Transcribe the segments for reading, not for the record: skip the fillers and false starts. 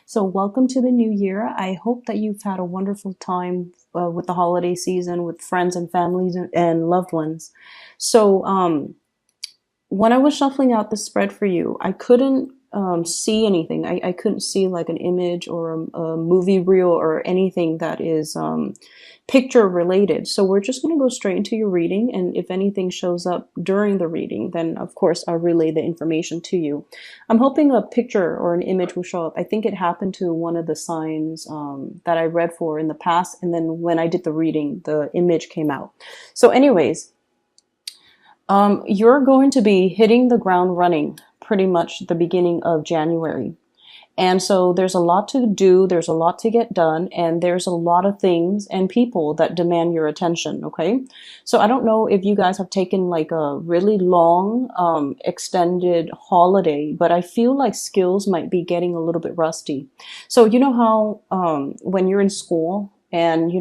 So, welcome to the new year. I hope that you've had a wonderful time with the holiday season with friends and families and loved ones. So, when I was shuffling out the spread for you, I couldn't see anything. I couldn't see like an image or a movie reel or anything that is picture related. So we're just going to go straight into your reading. And if anything shows up during the reading, then of course I'll relay the information to you. I'm hoping a picture or an image will show up. I think it happened to one of the signs that I read for in the past. And then when I did the reading, the image came out. So anyways, you're going to be hitting the ground running pretty much the beginning of January. And so there's a lot to do, there's a lot to get done, and there's a lot of things and people that demand your attention, okay? So I don't know if you guys have taken like a really long, extended holiday, but I feel like skills might be getting a little bit rusty. So you know how when you're in school and,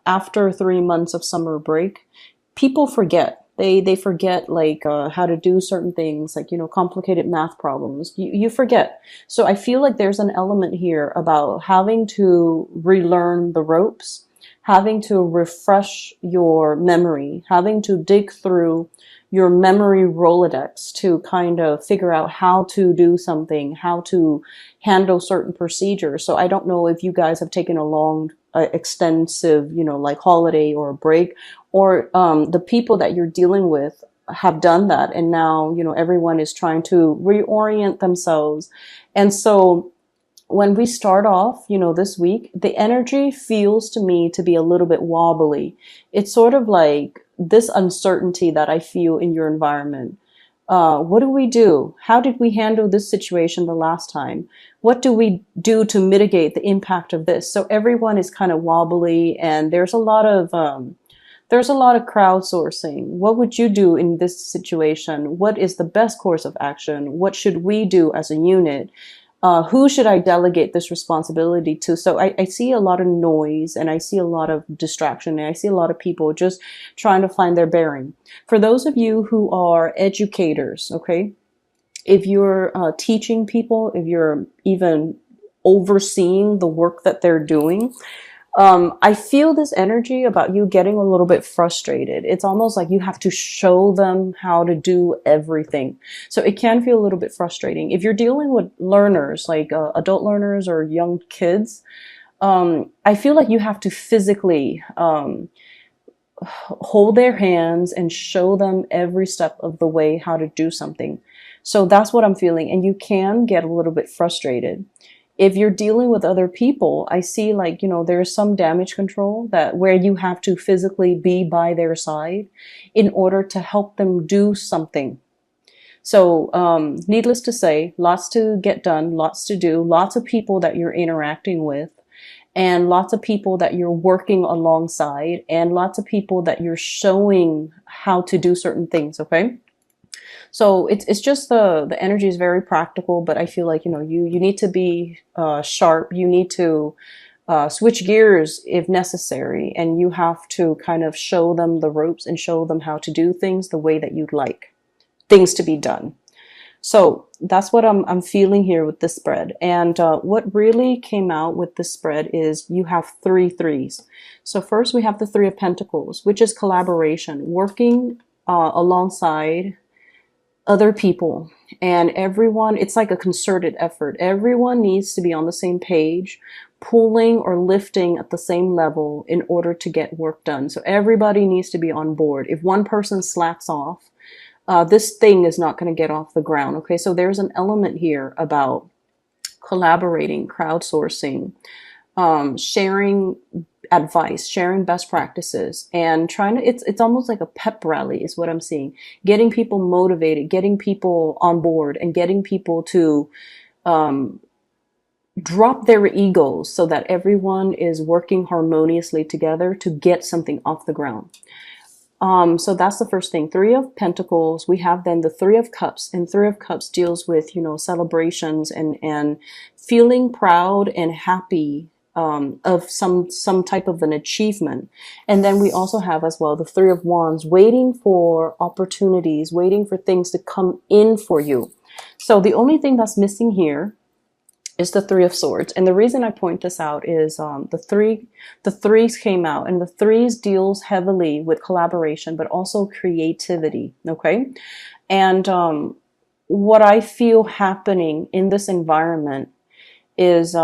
after 3 months of summer break, people forget. They forget like how to do certain things, like complicated math problems. You forget. So I feel like there's an element here about having to relearn the ropes, having to refresh your memory, having to dig through your memory Rolodex to kind of figure out how to do something, how to handle certain procedures. So I don't know if you guys have taken a long, extensive, like holiday or a break, or the people that you're dealing with have done that. And now, everyone is trying to reorient themselves. And so when we start off, this week, the energy feels to me to be a little bit wobbly. It's sort of like this uncertainty that I feel in your environment. What do we do? How did we handle this situation the last time? What do we do to mitigate the impact of this? So everyone is kind of wobbly, and there's a lot of crowdsourcing. What would you do in this situation? What is the best course of action? What should we do as a unit? Who should I delegate this responsibility to? So I see a lot of noise, and I see a lot of distraction, and I see a lot of people just trying to find their bearing. For those of you who are educators, okay, if you're teaching people, if you're even overseeing the work that they're doing, I feel this energy about you getting a little bit frustrated. It's almost like you have to show them how to do everything. So it can feel a little bit frustrating. If you're dealing with learners, like adult learners or young kids, I feel like you have to physically hold their hands and show them every step of the way how to do something. So that's what I'm feeling. And you can get a little bit frustrated. If you're dealing with other people, I see like, there's some damage control that where you have to physically be by their side in order to help them do something. So, needless to say, lots to get done, lots to do, lots of people that you're interacting with, and lots of people that you're working alongside, and lots of people that you're showing how to do certain things. Okay. So it's just the energy is very practical, but I feel like, you need to be sharp. You need to switch gears if necessary, and you have to kind of show them the ropes and show them how to do things the way that you'd like things to be done. So that's what I'm feeling here with this spread. And what really came out with this spread is you have 3 threes. So first we have the 3 of Pentacles, which is collaboration, working alongside other people, and everyone, it's like a concerted effort. Everyone needs to be on the same page, pulling or lifting at the same level in order to get work done. So everybody needs to be on board. If one person slacks off, this thing is not going to get off the ground. Okay, so there's an element here about collaborating, crowdsourcing, sharing advice, sharing best practices, and trying to, it's almost like a pep rally is what I'm seeing. Getting people motivated, getting people on board, and getting people to drop their egos so that everyone is working harmoniously together to get something off the ground. So that's the first thing. 3 of Pentacles. We have then the 3 of Cups, and 3 of Cups deals with, celebrations and feeling proud and happy of some type of an achievement. And then we also have as well the 3 of Wands, waiting for opportunities, waiting for things to come in for you. So the only thing that's missing here is the Three of Swords. And the reason I point this out is the threes came out, and the threes deals heavily with collaboration, but also creativity. Okay. And what I feel happening in this environment is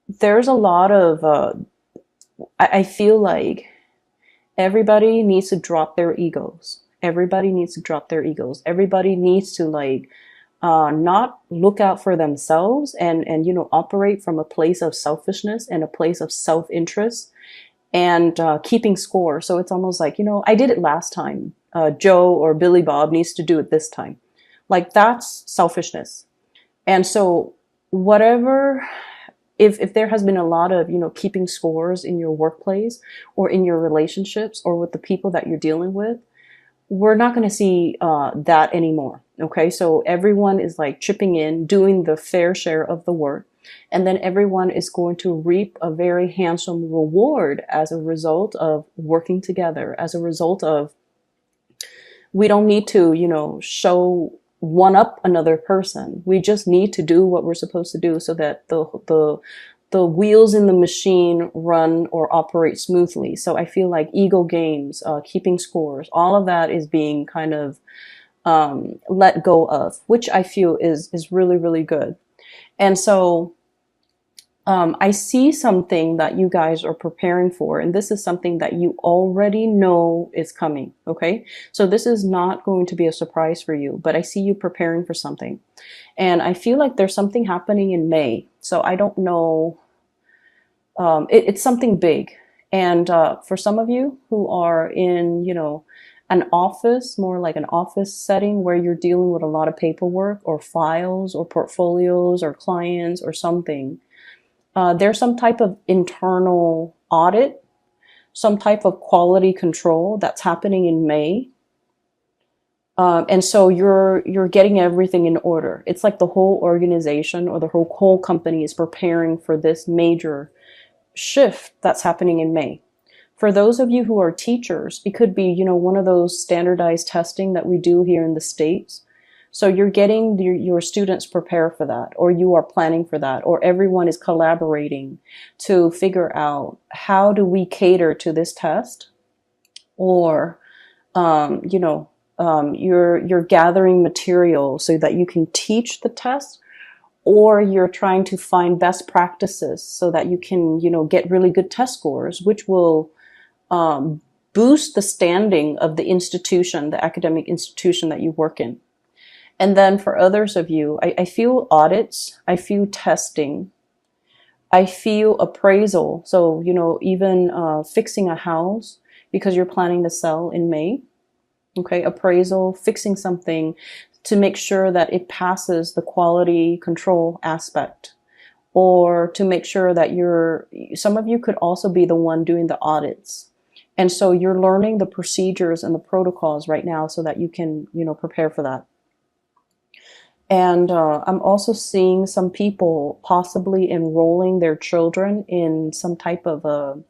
there's a lot of, I feel like everybody needs to drop their egos. Everybody needs to drop their egos. Everybody needs to like, not look out for themselves and, you know, operate from a place of selfishness and a place of self-interest and, keeping score. So it's almost like, you know, I did it last time. Joe or Billy Bob needs to do it this time. Like that's selfishness. And so whatever, if there has been a lot of, you know, keeping scores in your workplace or in your relationships or with the people that you're dealing with, we're not going to see that anymore. Okay. So everyone is like chipping in, doing the fair share of the work. And then everyone is going to reap a very handsome reward as a result of working together, as a result of, we don't need to, you know, show one up another person. We just need to do what we're supposed to do so that the wheels in the machine run or operate smoothly. So I feel like ego games, keeping scores, all of that is being kind of let go of, which I feel is really, really good. And so I see something that you guys are preparing for, and this is something that you already know is coming. Okay. So this is not going to be a surprise for you, but I see you preparing for something. And I feel like there's something happening in May. So I don't know. It's something big. And for some of you who are in, you know, an office, more like an office setting where you're dealing with a lot of paperwork or files or portfolios or clients or something, there's some type of internal audit, some type of quality control that's happening in May. And so you're getting everything in order. It's like the whole organization or the whole company is preparing for this major shift that's happening in May. For those of you who are teachers, it could be, you know, one of those standardized testing that we do here in the States. So you're getting your students prepare for that, or you are planning for that, or everyone is collaborating to figure out how do we cater to this test, or, you know, you're gathering material so that you can teach the test, or you're trying to find best practices so that you can, you know, get really good test scores, which will boost the standing of the institution, the academic institution that you work in. And then for others of you, I feel audits, I feel testing, I feel appraisal. So, you know, even fixing a house because you're planning to sell in May. Okay, appraisal, fixing something to make sure that it passes the quality control aspect, or to make sure that some of you could also be the one doing the audits. And so you're learning the procedures and the protocols right now so that you can, you know, prepare for that. And I'm also seeing some people possibly enrolling their children in some type of a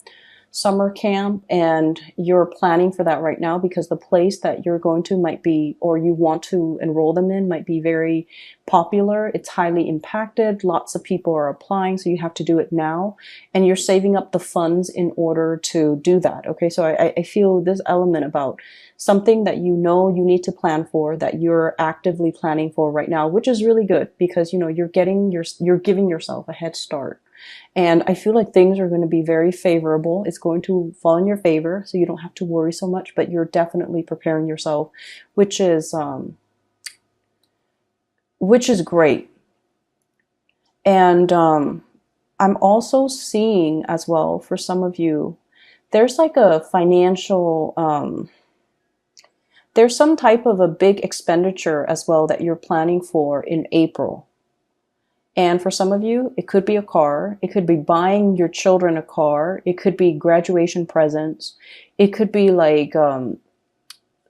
summer camp, and you're planning for that right now because the place that you're going to might be, or you want to enroll them in, might be very popular. It's highly impacted. Lots of people are applying, so you have to do it now, and you're saving up the funds in order to do that. Okay, so I feel this element about something that you know you need to plan for, that you're actively planning for right now, which is really good because, you know, you're giving yourself a head start. And I feel like things are going to be very favorable. It's going to fall in your favor, so you don't have to worry so much, but you're definitely preparing yourself, which is great. And I'm also seeing as well, for some of you, there's like a financial, there's some type of a big expenditure as well that you're planning for in April. And for some of you, it could be a car. It could be buying your children a car. It could be graduation presents. It could be like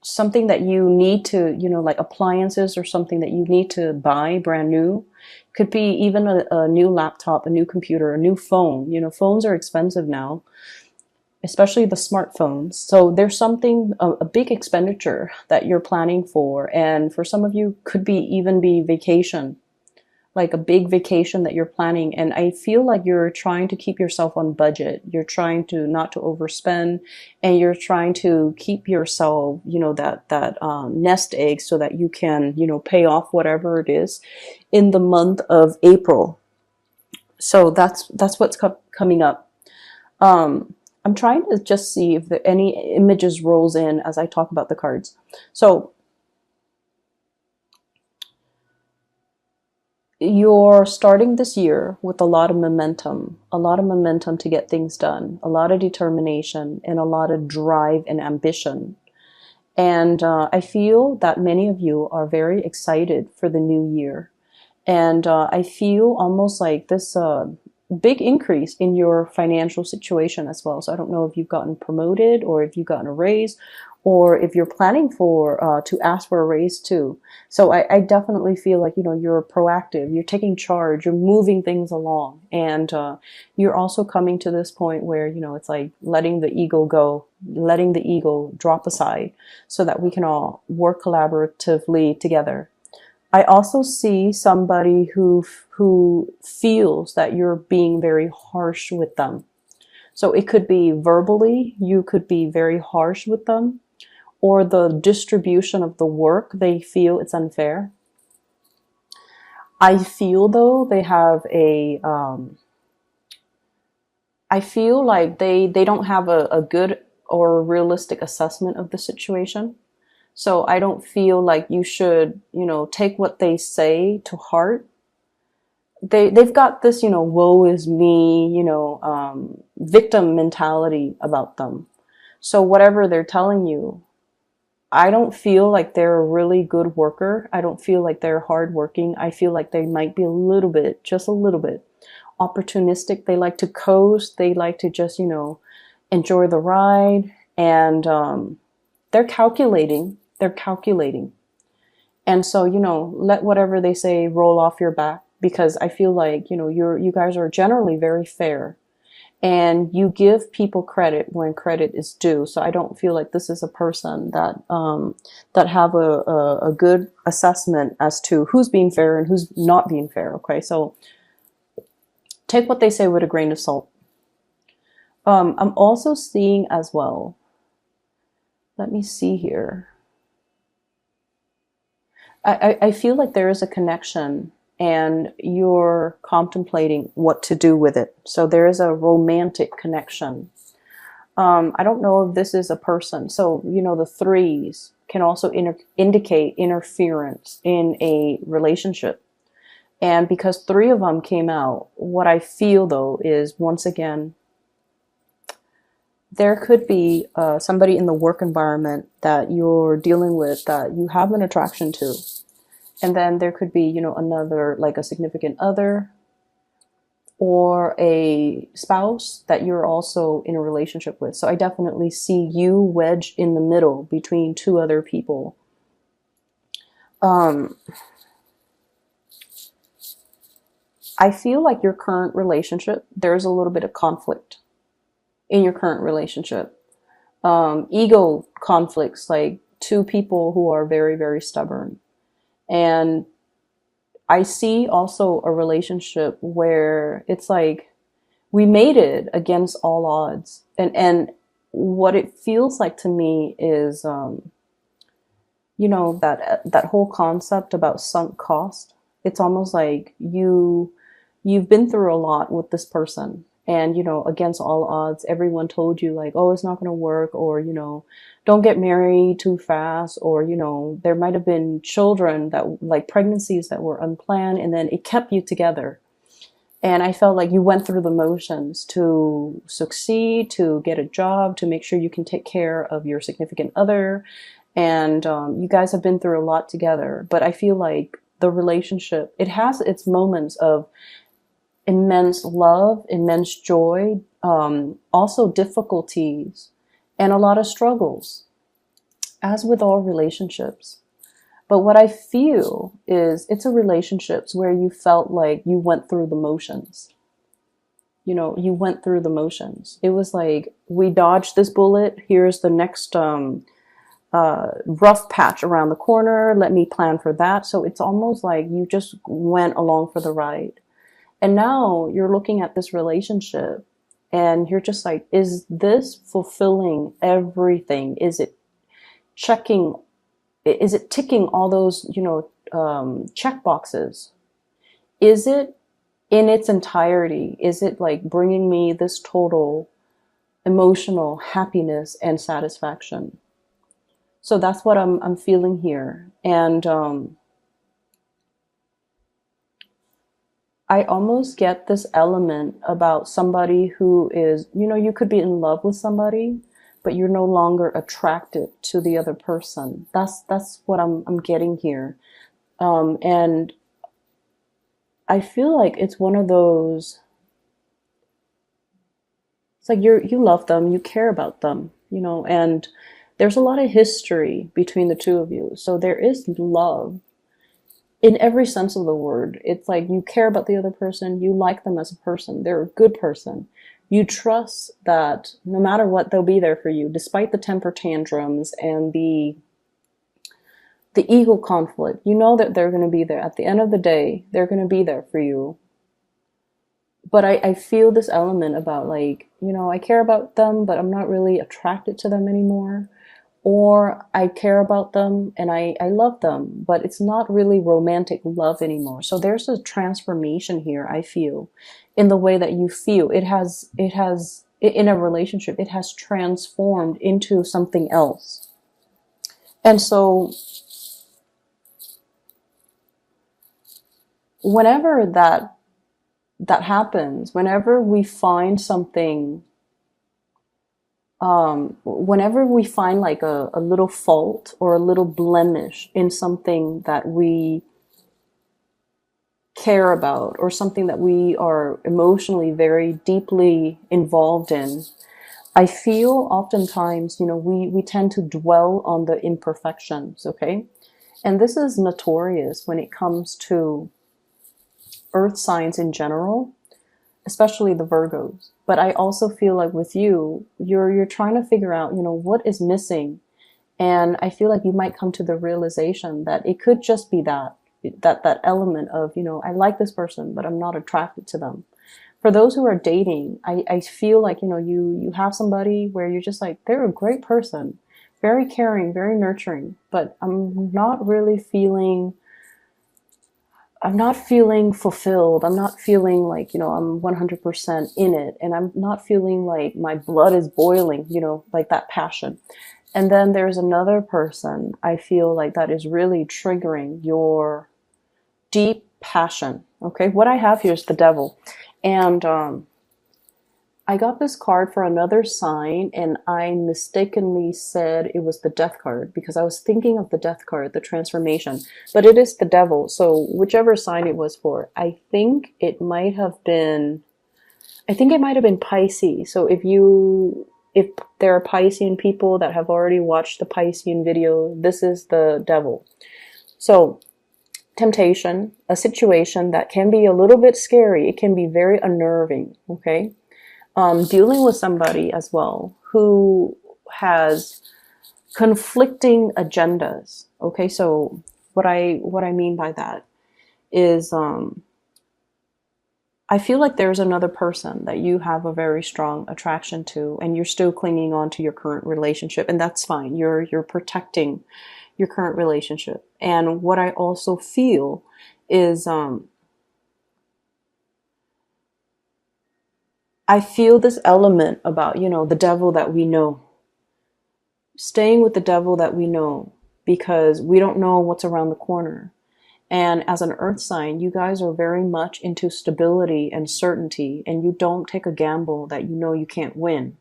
something that you need to, you know, like appliances or something that you need to buy brand new. It could be even a new laptop, a new computer, a new phone. You know, phones are expensive now, especially the smartphones. So there's something, a big expenditure that you're planning for. And for some of you, could be even be vacation. like a big vacation that you're planning. And I feel like you're trying to keep yourself on budget. You're trying to not to overspend, and you're trying to keep yourself, that nest egg so that you can, pay off whatever it is in the month of April. So that's what's coming up. I'm trying to just see if there any images rolls in as I talk about the cards. So you're starting this year with a lot of momentum to get things done, a lot of determination, and a lot of drive and ambition. And I feel that many of you are very excited for the new year. And I feel almost like this big increase in your financial situation as well. So I don't know if you've gotten promoted or if you've gotten a raise, or if you're planning for to ask for a raise too. So I definitely feel like, you're proactive, you're taking charge, you're moving things along. And you're also coming to this point where, it's like letting the ego go, letting the ego drop aside so that we can all work collaboratively together. I also see somebody who feels that you're being very harsh with them. So it could be verbally, you could be very harsh with them, or the distribution of the work, they feel it's unfair. I feel though they have I feel like they don't have a good or realistic assessment of the situation. So I don't feel like you should, take what they say to heart. They've got this, woe is me, victim mentality about them. So whatever they're telling you, I don't feel like they're a really good worker. I don't feel like they're hardworking. I feel like they might be a little bit, just a little bit, opportunistic. They like to coast. They like to just, enjoy the ride. And they're calculating. They're calculating. And so, let whatever they say roll off your back, because I feel like, you guys are generally very fair. And you give people credit when credit is due. So I don't feel like this is a person that that have a good assessment as to who's being fair and who's not being fair. Okay, so take what they say with a grain of salt. I'm also seeing as well. Let me see here. I feel like there is a connection, and you're contemplating what to do with it. So there is a romantic connection. I don't know if this is a person. So, the threes can also indicate interference in a relationship. And because 3 of them came out, what I feel though is, once again, there could be somebody in the work environment that you're dealing with that you have an attraction to. And then there could be, another, like a significant other or a spouse that you're also in a relationship with. So I definitely see you wedged in the middle between 2 other people. I feel like your current relationship, there's a little bit of conflict in your current relationship. Ego conflicts, like 2 people who are very, very stubborn. And I see also a relationship where it's like we made it against all odds. And what it feels like to me is, that whole concept about sunk cost. It's almost like you've been through a lot with this person. And, against all odds, everyone told you like, oh, it's not going to work, or, don't get married too fast, or, there might have been children that, like, pregnancies that were unplanned, and then it kept you together. And I felt like you went through the motions to succeed, to get a job, to make sure you can take care of your significant other. And you guys have been through a lot together. But I feel like the relationship, it has its moments of immense love, immense joy, also difficulties, and a lot of struggles, as with all relationships. But what I feel is it's a relationships where you felt like you went through the motions. You went through the motions. It was like, we dodged this bullet. Here's the next rough patch around the corner. Let me plan for that. So it's almost like you just went along for the ride. And now you're looking at this relationship and you're just like, is this fulfilling everything? Is it checking? Is it ticking all those, check boxes? Is it in its entirety? Is it like bringing me this total emotional happiness and satisfaction? So that's what I'm feeling here. And I almost get this element about somebody who is, you could be in love with somebody, but you're no longer attracted to the other person. That's what I'm getting here. And I feel like it's one of those, it's like you love them, you care about them, and there's a lot of history between the two of you. So there is love in every sense of the word. It's like you care about the other person, you like them as a person, they're a good person. You trust that no matter what, they'll be there for you, despite the temper tantrums and the ego conflict. You know that they're going to be there. At the end of the day, they're going to be there for you. But I feel this element about like, I care about them, but I'm not really attracted to them anymore. Or I care about them and I love them, but it's not really romantic love anymore. So there's a transformation here, I feel, in the way that you feel. It has, in a relationship, it has transformed into something else. And so whenever that happens, whenever we find something, whenever we find like a little fault or a little blemish in something that we care about or something that we are emotionally very deeply involved in, I feel oftentimes, we tend to dwell on the imperfections, okay? And this is notorious when it comes to earth signs in general, especially the Virgos. But I also feel like with you, you're trying to figure out, what is missing. And I feel like you might come to the realization that it could just be that element of, I like this person, but I'm not attracted to them. For those who are dating, I feel like, you have somebody where you're just like, they're a great person, very caring, very nurturing, but I'm not feeling fulfilled. I'm not feeling like, I'm 100% in it. And I'm not feeling like my blood is boiling, like that passion. And then there's another person I feel like that is really triggering your deep passion. Okay. What I have here is the devil. And, I got this card for another sign and I mistakenly said it was the death card because I was thinking of the death card, the transformation, but it is the devil. So whichever sign it was for, I think it might have been Pisces. So if there are Piscean people that have already watched the Piscean video, this is the devil. So temptation, a situation that can be a little bit scary. It can be very unnerving. Okay. Dealing with somebody as well who has conflicting agendas. Okay, so what I mean by that is I feel like there's another person that you have a very strong attraction to, and you're still clinging on to your current relationship, and that's fine. You're protecting your current relationship. And what I also feel is I feel this element about, the devil that we know. Staying with the devil that we know because we don't know what's around the corner. And as an earth sign, you guys are very much into stability and certainty, and you don't take a gamble that you can't win.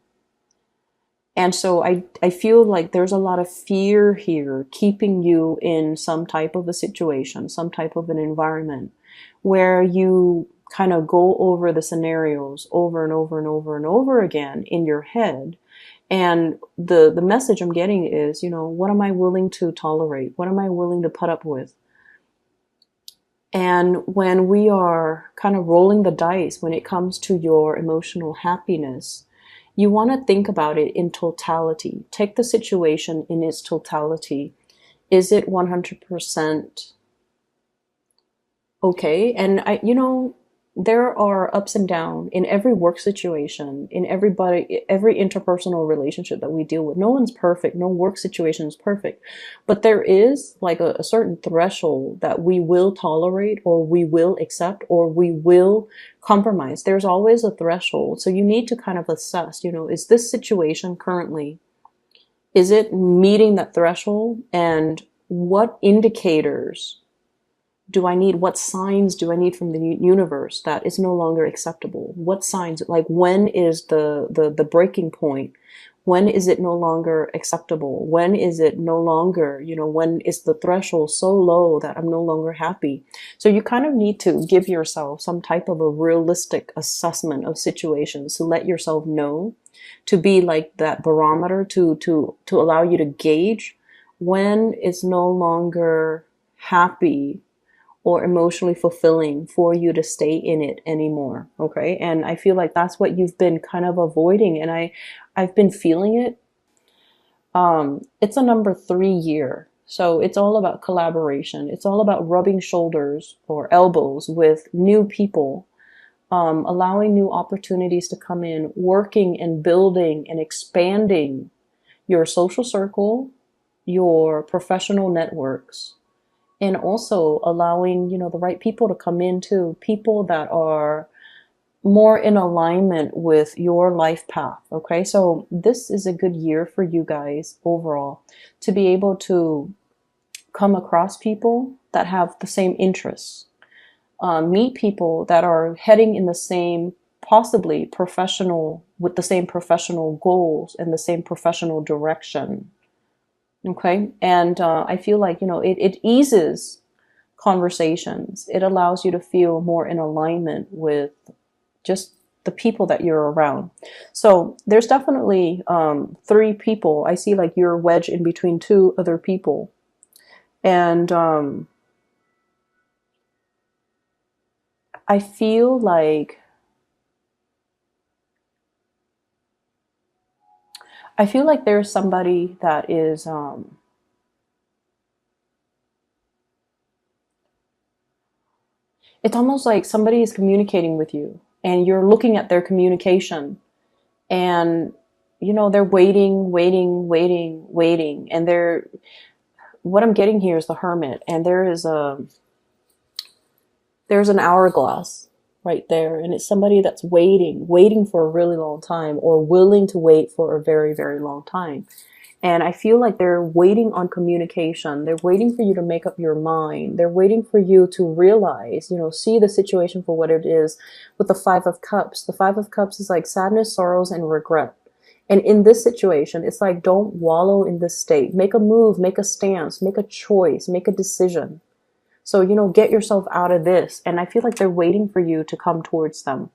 And so I feel like there's a lot of fear here keeping you in some type of a situation, some type of an environment where you kind of go over the scenarios over and over and over and over again in your head. And the message I'm getting is, what am I willing to tolerate? What am I willing to put up with? And when we are kind of rolling the dice when it comes to your emotional happiness, You want to think about it in totality. Take the situation in its totality. Is it 100% okay? And there are ups and downs in every work situation, in every interpersonal relationship that we deal with. No one's perfect. No work situation is perfect. But there is like a certain threshold that we will tolerate, or we will accept, or we will compromise. There's always a threshold. So you need to kind of assess, is this situation currently, is it meeting that threshold? And what indicators do I need? What signs do I need from the universe that it's no longer acceptable? What signs, like when is the breaking point? When is it no longer acceptable? When is it no longer, when is the threshold so low that I'm no longer happy? So you kind of need to give yourself some type of a realistic assessment of situations to let yourself know, to be like that barometer to allow you to gauge when it's no longer happy or emotionally fulfilling for you to stay in it anymore. Okay. And I feel like that's what you've been kind of avoiding. And I've been feeling it. It's a number 3 year. So it's all about collaboration. It's all about rubbing shoulders or elbows with new people, allowing new opportunities to come in, working and building and expanding your social circle, your professional networks, and also allowing, the right people to come into, people that are more in alignment with your life path. Okay. So this is a good year for you guys overall to be able to come across people that have the same interests, meet people that are heading in the same, possibly professional, with the same professional goals and the same professional direction. Okay. And I feel like, it eases conversations. It allows you to feel more in alignment with just the people that you're around. So there's definitely 3 people. I see like you're wedged in between 2 other people. And I feel like there's somebody that is it's almost like somebody is communicating with you and you're looking at their communication, and they're waiting, and what I'm getting here is the Hermit, and there's an hourglass right there, and it's somebody that's waiting for a really long time, or willing to wait for a very, very long time. And I feel like they're waiting on communication. They're waiting for you to make up your mind. They're waiting for you to realize, see the situation for what it is. With the 5 of Cups, the 5 of Cups is like sadness, sorrows, and regret. And in this situation, it's like, don't wallow in this state. Make a move, make a stance, make a choice, make a decision. So, get yourself out of this. And I feel like they're waiting for you to come towards them.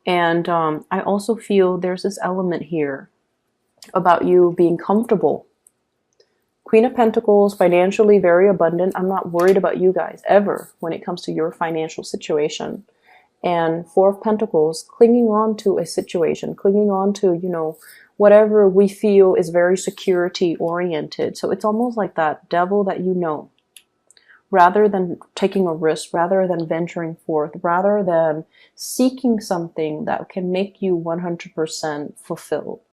And I also feel there's this element here about you being comfortable. Queen of Pentacles, financially very abundant. I'm not worried about you guys ever when it comes to your financial situation. And 4 of Pentacles, clinging on to a situation, clinging on to, whatever we feel is very security oriented. So it's almost like that devil that rather than taking a risk, rather than venturing forth, rather than seeking something that can make you 100% fulfilled.